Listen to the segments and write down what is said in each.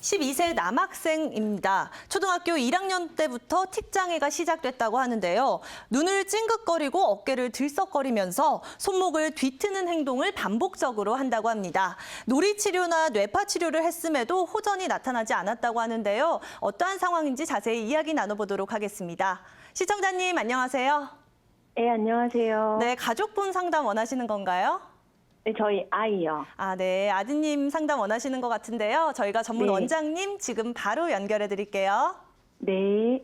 12세 남학생입니다. 초등학교 1학년 때부터 틱장애가 시작됐다고 하는데요. 눈을 찡긋거리고 어깨를 들썩거리면서 손목을 뒤트는 행동을 반복적으로 한다고 합니다. 놀이치료나 뇌파치료를 했음에도 호전이 나타나지 않았다고 하는데요. 어떠한 상황인지 자세히 이야기 나눠보도록 하겠습니다. 시청자님 안녕하세요. 네, 안녕하세요. 네, 가족분 상담 원하시는 건가요? 네, 저희 아이요. 네. 아드님 상담 원하시는 것 같은데요. 저희가 전문 네. 원장님 지금 바로 연결해 드릴게요. 네.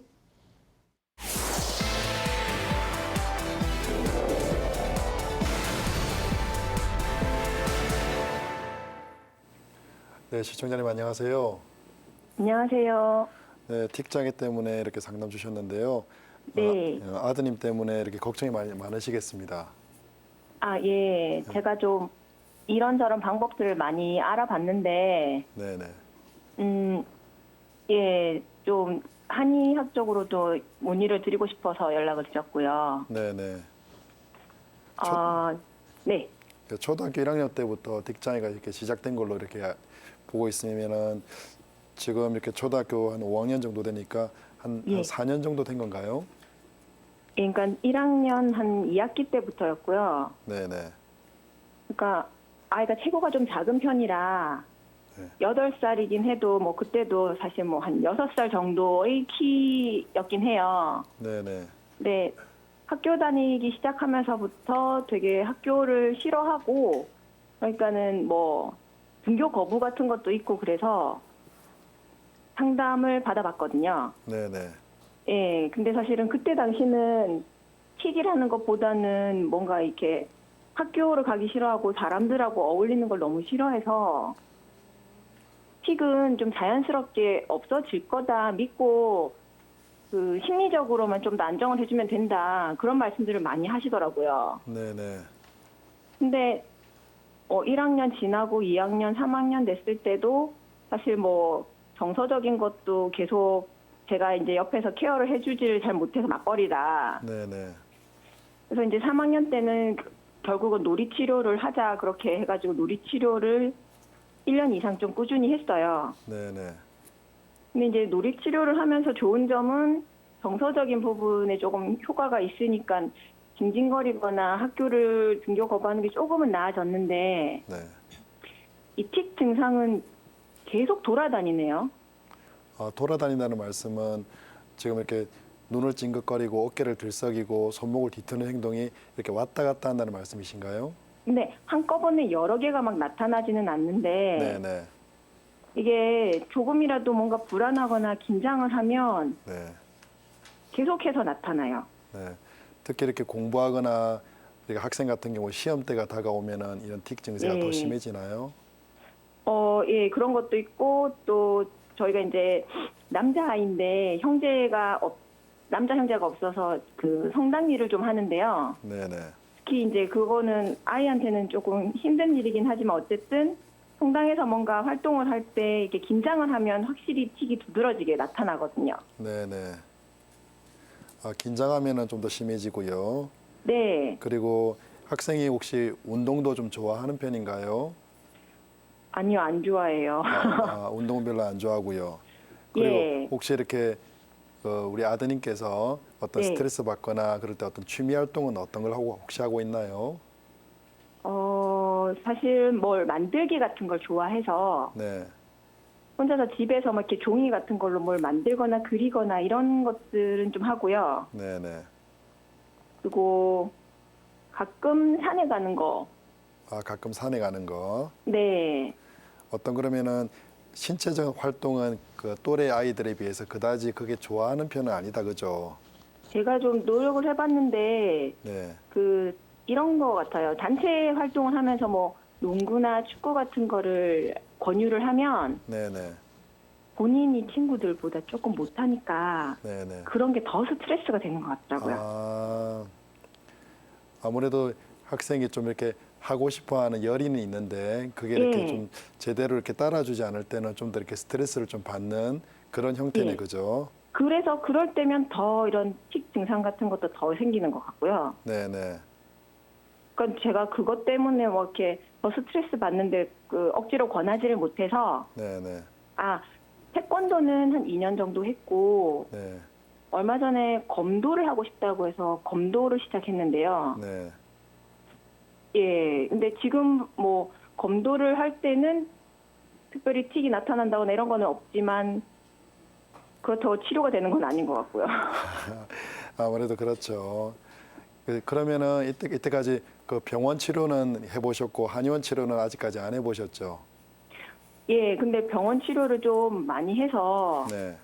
네, 시청자님 안녕하세요. 안녕하세요. 네, 틱장애 때문에 이렇게 상담 주셨는데요. 네. 아드님 때문에 이렇게 걱정이 많으시겠습니다. 예. 제가 좀 이런저런 방법들을 많이 알아봤는데, 네네. 예, 좀 한의학적으로도 문의를 드리고 싶어서 연락을 드렸고요. 네네. 네. 초등학교 1학년 때부터 틱장애가 이렇게 시작된 걸로 이렇게 보고 있으면은 지금 이렇게 초등학교 한 5학년 정도 되니까 한 예. 4년 정도 된 건가요? 그러니까 1학년 한 2학기 때부터였고요. 네네. 그러니까 아이가 체구가 좀 작은 편이라 네. 8살이긴 해도 뭐 그때도 사실 뭐 한 6살 정도의 키였긴 해요. 네네. 네. 학교 다니기 시작하면서부터 되게 학교를 싫어하고, 그러니까는 뭐 등교 거부 같은 것도 있고 그래서 상담을 받아봤거든요. 네네. 예. 근데 사실은 그때 당시는 틱이라는 것보다는 뭔가 이렇게 학교를 가기 싫어하고 사람들하고 어울리는 걸 너무 싫어해서 틱은 좀 자연스럽게 없어질 거다 믿고 그 심리적으로만 좀 더 안정을 해주면 된다 그런 말씀들을 많이 하시더라고요. 네네. 근데 1학년 지나고 2학년, 3학년 됐을 때도 사실 뭐 정서적인 것도 계속 제가 이제 옆에서 케어를 해주지를 잘 못해서 맞벌이다. 네네. 그래서 이제 3학년 때는 결국은 놀이치료를 하자 그렇게 해가지고 놀이치료를 1년 이상 좀 꾸준히 했어요. 네네. 근데 이제 놀이치료를 하면서 좋은 점은 정서적인 부분에 조금 효과가 있으니까 징징거리거나 학교를 등교 거부하는 게 조금은 나아졌는데 네. 이 틱 증상은 계속 돌아다니네요. 돌아다닌다는 말씀은 지금 이렇게 눈을 찡긋거리고 어깨를 들썩이고 손목을 뒤트는 행동이 이렇게 왔다 갔다 한다는 말씀이신가요? 근데 한꺼번에 여러 개가 막 나타나지는 않는데 네네. 이게 조금이라도 뭔가 불안하거나 긴장을 하면 네. 계속해서 나타나요. 네. 특히 이렇게 공부하거나 이렇게 학생 같은 경우 시험 때가 다가오면은 이런 틱 증세가 더 예. 심해지나요? 예, 그런 것도 있고 또 저희가 이제 남자아이인데 남자 형제가 없어서 그 성당 일을 좀 하는데요. 네네. 특히 이제 그거는 아이한테는 조금 힘든 일이긴 하지만 어쨌든 성당에서 뭔가 활동을 할 때 이렇게 긴장을 하면 확실히 틱이 두드러지게 나타나거든요. 네네. 긴장하면은 좀 더 심해지고요. 네. 그리고 학생이 혹시 운동도 좀 좋아하는 편인가요? 아니요, 안 좋아해요. 운동 별로 안 좋아하고요. 그리고 예. 혹시 이렇게 우리 아드님께서 어떤 네. 스트레스 받거나 그럴 때 어떤 취미 활동은 어떤 걸 혹시 하고 있나요? 사실 뭘 만들기 같은 걸 좋아해서 네. 혼자서 집에서 막 이렇게 종이 같은 걸로 뭘 만들거나 그리거나 이런 것들은 좀 하고요. 네네. 그리고 가끔 산에 가는 거. 가끔 산에 가는 거. 네. 그러면은 신체적 활동은 그 또래 아이들에 비해서 그다지 그게 좋아하는 편은 아니다, 그죠? 제가 좀 노력을 해봤는데 네. 이런 거 같아요. 단체 활동을 하면서 뭐 농구나 축구 같은 거를 권유를 하면 네네. 본인이 친구들보다 조금 못하니까 네네. 그런 게 더 스트레스가 되는 것 같더라고요. 아무래도 학생이 좀 이렇게 하고 싶어하는 열의는 있는데 그게 이렇게 예. 좀 제대로 이렇게 따라주지 않을 때는 좀 더 이렇게 스트레스를 좀 받는 그런 형태네, 예. 그죠? 그래서 그럴 때면 더 이런 틱 증상 같은 것도 더 생기는 것 같고요. 네네. 그러니까 제가 그것 때문에 뭐 이렇게 더 스트레스 받는데 그 억지로 권하지를 못해서 네네. 태권도는 한 2년 정도 했고 네. 얼마 전에 검도를 하고 싶다고 해서 검도를 시작했는데요. 네. 예, 근데 지금 뭐 검도를 할 때는 특별히 틱이 나타난다거나 이런 거는 없지만 그렇다고 치료가 되는 건 아닌 것 같고요. 아무래도 그렇죠. 그러면은 이때까지 그 병원 치료는 해보셨고 한의원 치료는 아직까지 안 해보셨죠? 예, 근데 병원 치료를 좀 많이 해서 네.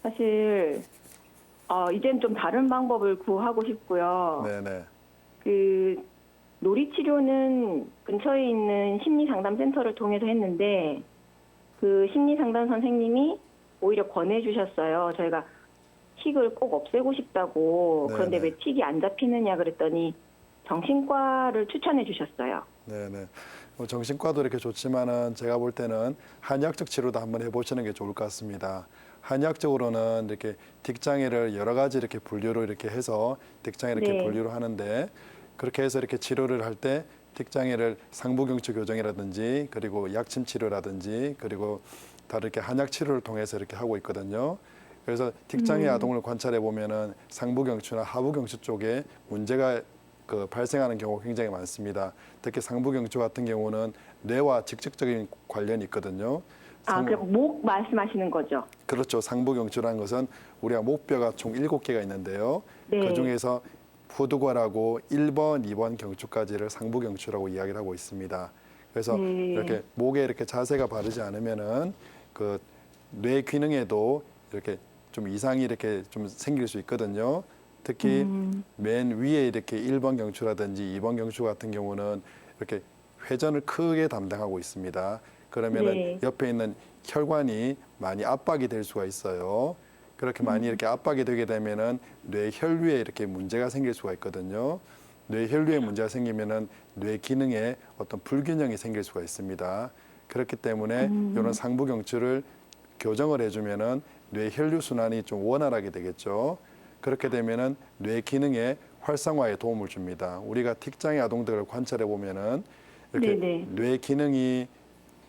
사실 이젠 좀 다른 방법을 구하고 싶고요. 네네. 그 놀이 치료는 근처에 있는 심리 상담 센터를 통해서 했는데 그 심리 상담 선생님이 오히려 권해 주셨어요. 저희가 틱을 꼭 없애고 싶다고. 네네. 그런데 왜 틱이 안 잡히느냐 그랬더니 정신과를 추천해 주셨어요. 네네. 정신과도 이렇게 좋지만은 제가 볼 때는 한의학적 치료도 한번 해보시는 게 좋을 것 같습니다. 한의학적으로는 이렇게 틱장애를 여러 가지 이렇게 분류로 이렇게 해서 틱장애 이렇게 네. 분류를 하는데 그렇게 해서 이렇게 치료를 할 때 틱장애를 상부경추 교정이라든지 그리고 약침 치료라든지 그리고 다른 이렇게 한약 치료를 통해서 이렇게 하고 있거든요. 그래서 틱장애 아동을 관찰해 보면은 상부경추나 하부경추 쪽에 문제가 발생하는 경우가 굉장히 많습니다. 특히 상부경추 같은 경우는 뇌와 직접적인 관련이 있거든요. 그럼 목 말씀하시는 거죠? 그렇죠. 상부경추라는 것은 우리가 목뼈가 총 7개가 있는데요. 네. 그중에서 후두괄하고 1번, 2번 경추까지를 상부경추라고 이야기를 하고 있습니다. 그래서 네. 이렇게 목에 이렇게 자세가 바르지 않으면은 그 뇌 기능에도 이렇게 좀 이상이 이렇게 좀 생길 수 있거든요. 특히 맨 위에 이렇게 1번 경추라든지 2번 경추 같은 경우는 이렇게 회전을 크게 담당하고 있습니다. 그러면은 네. 옆에 있는 혈관이 많이 압박이 될 수가 있어요. 그렇게 많이 이렇게 압박이 되게 되면은 뇌 혈류에 이렇게 문제가 생길 수가 있거든요. 뇌 혈류에 문제가 생기면은 뇌 기능에 어떤 불균형이 생길 수가 있습니다. 그렇기 때문에 이런 상부경추를 교정을 해주면은 뇌 혈류 순환이 좀 원활하게 되겠죠. 그렇게 되면은 뇌 기능의 활성화에 도움을 줍니다. 우리가 틱장애 아동들을 관찰해 보면은 이렇게 네네. 뇌 기능이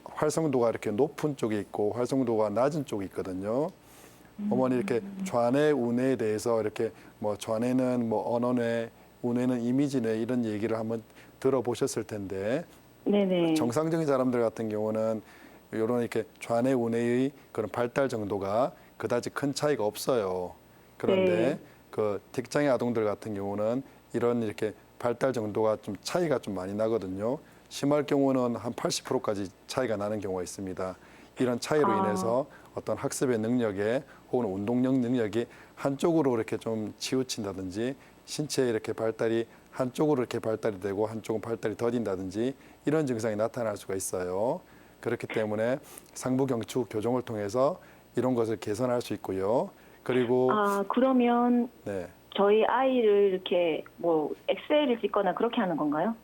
활성도가 이렇게 높은 쪽이 있고 활성도가 낮은 쪽이 있거든요. 어머니 이렇게 좌뇌, 우뇌에 대해서 이렇게 뭐 좌뇌는 뭐 언어뇌, 우뇌는 이미지뇌 이런 얘기를 한번 들어보셨을 텐데 네네. 정상적인 사람들 같은 경우는 이런 이렇게 좌뇌, 우뇌의 그런 발달 정도가 그다지 큰 차이가 없어요. 그런데 네. 그 틱장애 아동들 같은 경우는 이런 이렇게 발달 정도가 좀 차이가 좀 많이 나거든요. 심할 경우는 한 80%까지 차이가 나는 경우가 있습니다. 이런 차이로 인해서 어떤 학습의 능력에 혹은 운동력 능력이 한쪽으로 이렇게 좀 치우친다든지 신체의 이렇게 발달이 한쪽으로 이렇게 발달이 되고 한쪽은 발달이 더딘다든지 이런 증상이 나타날 수가 있어요. 그렇기 때문에 상부경추 교정을 통해서 이런 것을 개선할 수 있고요. 그리고 그러면 네. 저희 아이를 이렇게 뭐 엑스레이를 찍거나 그렇게 하는 건가요?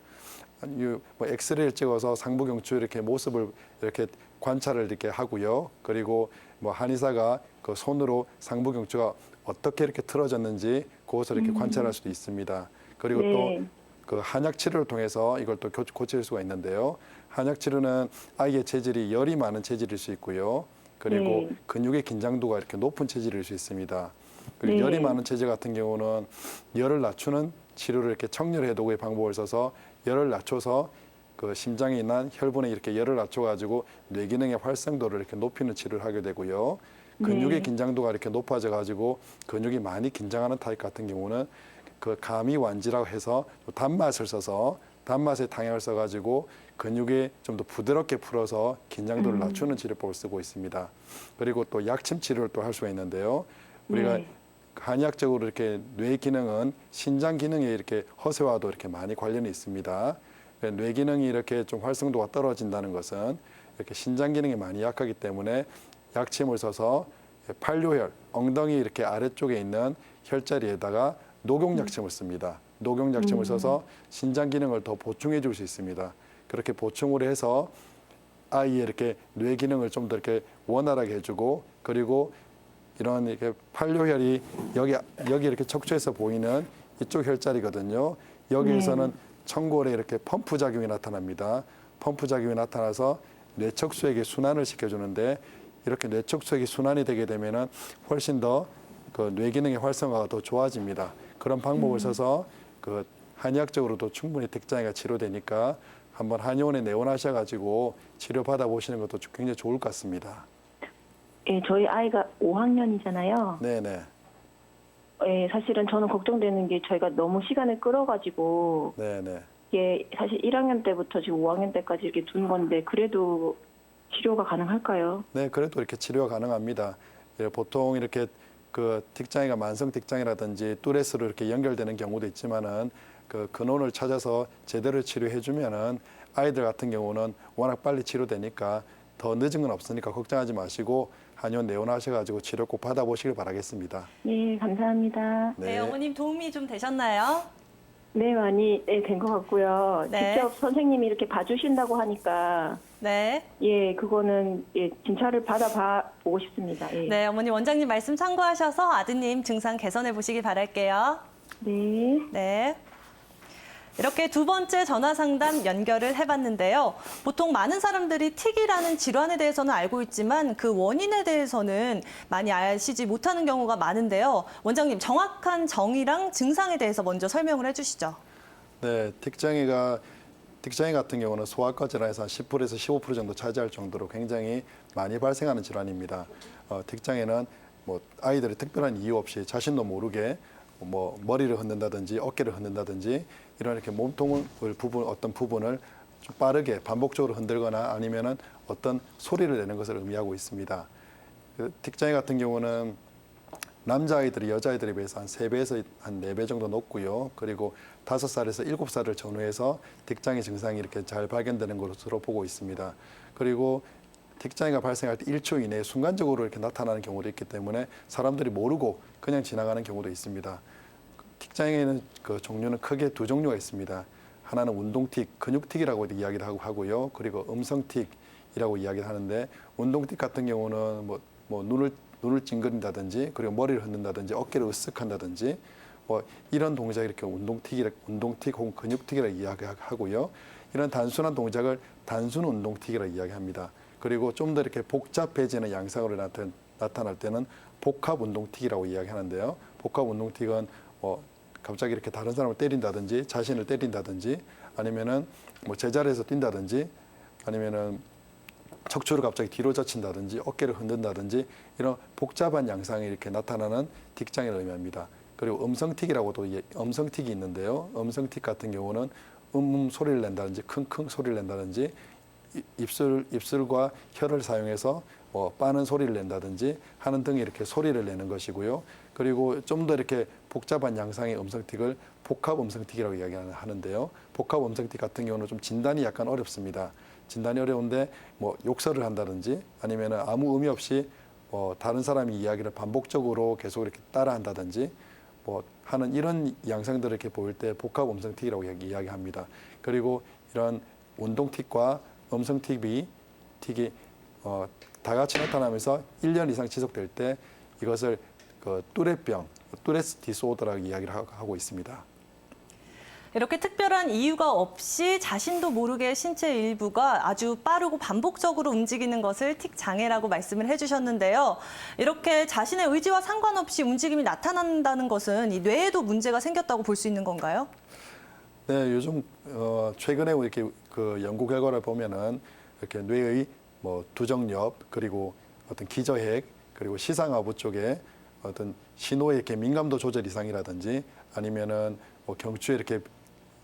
뭐 엑스레이를 찍어서 상부경추 이렇게 모습을 이렇게 관찰을 이렇게 하고요. 그리고 뭐 한의사가 그 손으로 상부경추가 어떻게 이렇게 틀어졌는지 그것을 이렇게 관찰할 수도 있습니다. 그리고 네. 또 그 한약 치료를 통해서 이걸 또 고칠 수가 있는데요. 한약 치료는 아이의 체질이 열이 많은 체질일 수 있고요. 그리고 네. 근육의 긴장도가 이렇게 높은 체질일 수 있습니다. 그리고 네. 열이 많은 체질 같은 경우는 열을 낮추는 치료를 이렇게 청열 해독의 방법을 써서 열을 낮춰서 그 심장에 있는 혈분에 이렇게 열을 낮춰가지고 뇌 기능의 활성도를 이렇게 높이는 치료를 하게 되고요. 근육의 네. 긴장도가 이렇게 높아져가지고 근육이 많이 긴장하는 타입 같은 경우는 그 가미완지라고 해서 단맛을 써서 단맛의 당약을 써가지고 근육에 좀 더 부드럽게 풀어서 긴장도를 낮추는 치료법을 쓰고 있습니다. 그리고 또 약침 치료를 또 할 수가 있는데요. 우리가 네. 한의학적으로 이렇게 뇌 기능은 신장 기능에 이렇게 허세와도 이렇게 많이 관련이 있습니다. 뇌 기능이 이렇게 좀 활성도가 떨어진다는 것은 이렇게 신장 기능이 많이 약하기 때문에 약침을 써서 판료혈, 엉덩이 이렇게 아래쪽에 있는 혈자리에다가 녹용약침을 씁니다. 녹용약침을 써서 신장 기능을 더 보충해 줄 수 있습니다. 그렇게 보충을 해서 아이의 이렇게 뇌 기능을 좀 더 이렇게 원활하게 해주고 그리고 이런 이렇게 판료혈이 여기 이렇게 척추에서 보이는 이쪽 혈자리거든요. 여기에서는 청골에 이렇게 펌프 작용이 나타납니다. 펌프 작용이 나타나서 뇌척수에게 순환을 시켜주는데 이렇게 뇌척수액이 순환이 되게 되면은 훨씬 더 그 뇌 기능의 활성화가 더 좋아집니다. 그런 방법을 써서 그 한의학적으로도 충분히 틱장애가 치료되니까 한번 한의원에 내원하셔가지고 치료 받아보시는 것도 굉장히 좋을 것 같습니다. 예, 저희 아이가 5학년이잖아요. 네네. 예, 사실은 저는 걱정되는 게 저희가 너무 시간을 끌어가지고 네네. 이게 사실 1학년 때부터 지금 5학년 때까지 이렇게 둔 건데 그래도 치료가 가능할까요? 네, 그래도 이렇게 치료가 가능합니다. 예, 보통 이렇게 그 틱장애가 만성 틱장애라든지 뚜레스로 이렇게 연결되는 경우도 있지만은 그 근원을 찾아서 제대로 치료해주면은 아이들 같은 경우는 워낙 빨리 치료되니까 더 늦은 건 없으니까 걱정하지 마시고 한의원 내원하셔가지고 치료 꼭 받아보시길 바라겠습니다. 예, 감사합니다. 네, 어머님 도움이 좀 되셨나요? 네, 많이 된 것 같고요. 네. 직접 선생님이 이렇게 봐주신다고 하니까 네. 예, 그거는 예, 진찰을 받아봐 보고 싶습니다. 예. 네, 어머님 원장님 말씀 참고하셔서 아드님 증상 개선해 보시기 바랄게요. 네. 네. 이렇게 두 번째 전화 상담 연결을 해봤는데요. 보통 많은 사람들이 틱이라는 질환에 대해서는 알고 있지만 그 원인에 대해서는 많이 아시지 못하는 경우가 많은데요. 원장님, 정확한 정의랑 증상에 대해서 먼저 설명을 해주시죠. 네, 틱장애 같은 경우는 소아과 질환에서 한 10%에서 15% 정도 차지할 정도로 굉장히 많이 발생하는 질환입니다. 틱장애는 뭐 아이들이 특별한 이유 없이 자신도 모르게 뭐 머리를 흔든다든지 어깨를 흔든다든지 이런 이렇게 몸통을 어떤 부분을 좀 빠르게 반복적으로 흔들거나 아니면은 어떤 소리를 내는 것을 의미하고 있습니다. 그 틱장애 같은 경우는 남자아이들이 여자아이들에 비해서 한 3배에서 한 4배 정도 높고요. 그리고 5살에서 7살을 전후해서 틱장애 증상이 이렇게 잘 발견되는 것으로 보고 있습니다. 그리고 틱장애가 발생할 때 1초 이내에 순간적으로 이렇게 나타나는 경우도 있기 때문에 사람들이 모르고 그냥 지나가는 경우도 있습니다. 틱장애는 그 종류는 크게 두 종류가 있습니다. 하나는 운동틱, 근육틱이라고 이야기를 하고요. 그리고 음성틱이라고 이야기를 하는데 운동틱 같은 경우는 뭐 눈을 찡그린다든지 그리고 머리를 흔든다든지 어깨를 으쓱한다든지 뭐 이런 동작이 이렇게 운동틱 혹은 근육틱이라고 이야기하고요. 이런 단순한 동작을 단순 운동틱이라고 이야기합니다. 그리고 좀 더 이렇게 복잡해지는 양상으로 나타날 때는 복합 운동틱이라고 이야기하는데요. 복합 운동틱은 뭐 갑자기 이렇게 다른 사람을 때린다든지 자신을 때린다든지 아니면은 뭐 제자리에서 뛴다든지 아니면은 척추를 갑자기 뒤로 젖힌다든지 어깨를 흔든다든지 이런 복잡한 양상이 이렇게 나타나는 틱장애를 의미합니다. 그리고 음성틱이라고도 음성틱이 있는데요. 음성틱 같은 경우는 소리를 낸다든지 킁킁 소리를 낸다든지 입술과 혀를 사용해서 뭐 빠는 소리를 낸다든지 하는 등의 이렇게 소리를 내는 것이고요. 그리고 좀 더 이렇게 복잡한 양상의 음성틱을 복합 음성틱이라고 이야기하는데요. 복합 음성틱 같은 경우는 좀 진단이 약간 어렵습니다. 진단이 어려운데 뭐 욕설을 한다든지 아니면 아무 의미 없이 다른 사람이 이야기를 반복적으로 계속 이렇게 따라한다든지 뭐 하는 이런 양상들을 이렇게 보일 때 복합 음성틱이라고 이야기합니다. 그리고 이런 운동틱과 음성틱이 다 같이 나타나면서 1년 이상 지속될 때 이것을 그 뚜레병, 뚜레스 디스오더라고 이야기를 하고 있습니다. 이렇게 특별한 이유가 없이 자신도 모르게 신체 일부가 아주 빠르고 반복적으로 움직이는 것을 틱 장애라고 말씀을 해주셨는데요. 이렇게 자신의 의지와 상관없이 움직임이 나타난다는 것은 이 뇌에도 문제가 생겼다고 볼 수 있는 건가요? 네, 요즘 최근에 이렇게 그 연구 결과를 보면은 이렇게 뇌의 뭐 두정엽 그리고 어떤 기저핵 그리고 시상하부 쪽에 어떤 신호의 이렇게 민감도 조절 이상이라든지 아니면은 뭐 경추에 이렇게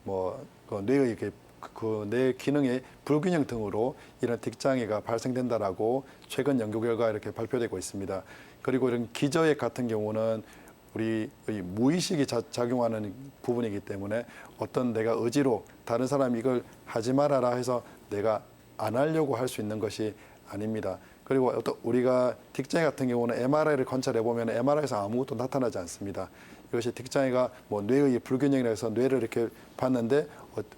그 뇌의 이렇게 그 뇌 기능의 불균형 등으로 이런 틱장애가 발생된다라고 최근 연구 결과 이렇게 발표되고 있습니다. 그리고 이런 기저핵 같은 경우는 우리 무의식이 작용하는 부분이기 때문에 어떤 내가 의지로 다른 사람이 이걸 하지 말아라 해서 내가 안 하려고 할 수 있는 것이 아닙니다. 그리고 어떤 우리가 틱장애 같은 경우는 MRI를 관찰해 보면 MRI에서 아무것도 나타나지 않습니다. 이것이 틱장애가 뭐 뇌의 불균형이라 해서 뇌를 이렇게 봤는데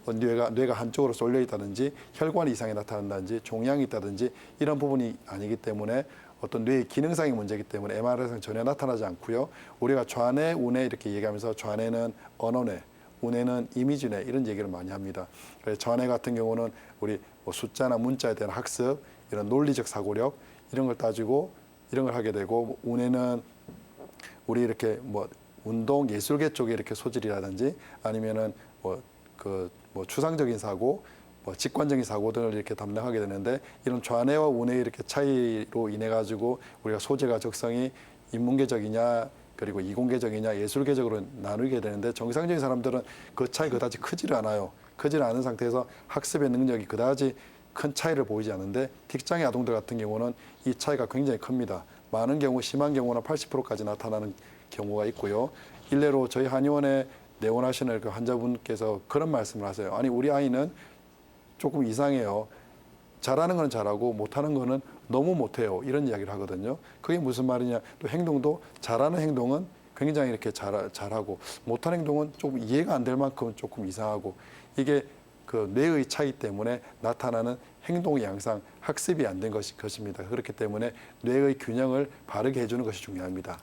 뇌가 한쪽으로 쏠려 있다든지 혈관 이상이 나타난다든지 종양이 있다든지 이런 부분이 아니기 때문에 어떤 뇌의 기능상의 문제이기 때문에 MRI에서는 전혀 나타나지 않고요. 우리가 좌뇌, 우뇌 이렇게 얘기하면서 좌뇌는 언어뇌, 운해는 이미지네 이런 얘기를 많이 합니다. 그래서 전해 같은 경우는 우리 뭐 숫자나 문자에 대한 학습, 이런 논리적 사고력 이런 걸 따지고 이런 걸 하게 되고, 운해는 우리 이렇게 뭐 운동 예술계 쪽에 이렇게 소질이라든지 아니면은 뭐 추상적인 사고, 뭐 직관적인 사고 등을 이렇게 담당하게 되는데, 이런 좌뇌와 우뇌의 이렇게 차이로 인해 가지고 우리가 소재가 적성이 인문계적이냐 그리고 이공계적이냐 예술계적으로 나누게 되는데, 정상적인 사람들은 그 차이 그다지 크지를 않아요. 크지를 않은 상태에서 학습의 능력이 그다지 큰 차이를 보이지 않는데, 틱장애 아동들 같은 경우는 이 차이가 굉장히 큽니다. 많은 경우 심한 경우는 80%까지 나타나는 경우가 있고요. 일례로 저희 한의원에 내원하시는 그 환자분께서 그런 말씀을 하세요. 아니, 우리 아이는 조금 이상해요. 잘하는 건 잘하고 못하는 거는 너무 못해요. 이런 이야기를 하거든요. 그게 무슨 말이냐. 또 행동도 잘하는 행동은 굉장히 이렇게 잘하고 못하는 행동은 조금 이해가 안 될 만큼 조금 이상하고, 이게 그 뇌의 차이 때문에 나타나는 행동의 양상, 학습이 안 된 것입니다. 그렇기 때문에 뇌의 균형을 바르게 해주는 것이 중요합니다.